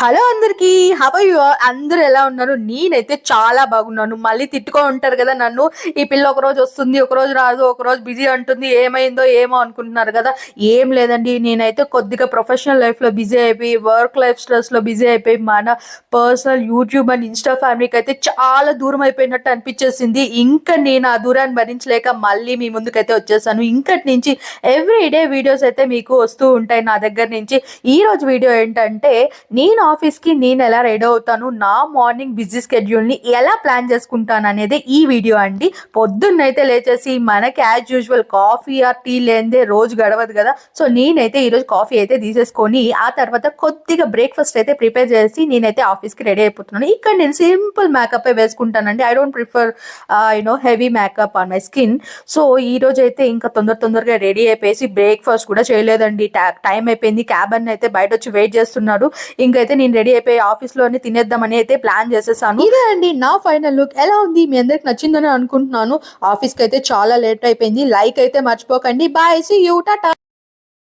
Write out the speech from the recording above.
Hello అందరికి, how are you all? అందరూ ఎలా ఉన్నారు? నేనైతే చాలా బాగున్నాను. మళ్ళీ తిట్టుకో ఉంటారు కదా నన్ను, ఈ పిల్ల ఒక రోజు వస్తుంది, ఒక రోజు రాదు, ఒక రోజు బిజీ అంటుంది, ఏమైందో ఏమో అనుకుంటున్నారు కదా. ఏం లేదండి, నేనైతే కొద్దిగా ప్రొఫెషనల్ లైఫ్ లో బిజీ అయిపోయి, వర్క్ లైఫ్ స్ట్రెస్ లో బిజీ అయిపోయి, మన పర్సనల్ యూట్యూబ్ అండ్ ఇన్స్టా ఫ్యామిలీకి అయితే చాలా దూరం అయిపోయినట్టు అనిపించేసింది. ఇంకా నేను ఆ దూరాన్ని భరించలేక మళ్ళీ మీ ముందుకైతే వచ్చేసాను. ఇంకటి నుంచి ఎవ్రీడే వీడియోస్ అయితే మీకు వస్తూ ఉంటాయి నా దగ్గర నుంచి. ఈ రోజు వీడియో ఏంటంటే, నేను ఆఫీస్కి నేను ఎలా రెడీ అవుతాను, నా మార్నింగ్ బిజీ స్కెడ్యూల్ని ఎలా ప్లాన్ చేసుకుంటాను అనేది ఈ వీడియో అండి. పొద్దున్నైతే లేచేసి మనకి as usual coffee or tea లేనిదే రోజు గడవదు కదా. సో నేనైతే ఈరోజు కాఫీ అయితే తీసేసుకొని ఆ తర్వాత కొద్దిగా బ్రేక్ఫాస్ట్ అయితే ప్రిపేర్ చేసి నేనైతే ఆఫీస్కి రెడీ అయిపోతున్నాను. ఇక్కడ నేను సింపుల్ మేకప్ వేసుకుంటానండి. I don't prefer heavy makeup on my skin. So ఈ రోజు అయితే ఇంకా తొందరగా రెడీ అయిపోయి బ్రేక్ఫాస్ట్ కూడా చేయలేదండి. టైం అయిపోయింది, క్యాబ్ అని అయితే బయట వచ్చి వెయిట్ చేస్తున్నాడు. ఇంకైతే నేను రెడీ అయిపోయి ఆఫీస్ లోనే తినేద్దామని అయితే ప్లాన్ చేసేసాను. ఇదే అండి నా ఫైనల్ లుక్. ఎలా ఉంది? మీ అందరికి నచ్చిందని అనుకుంటున్నాను. ఆఫీస్ కి అయితే చాలా లేట్ అయిపోయింది. లైక్ అయితే మర్చిపోకండి. Bye, see you, Tata.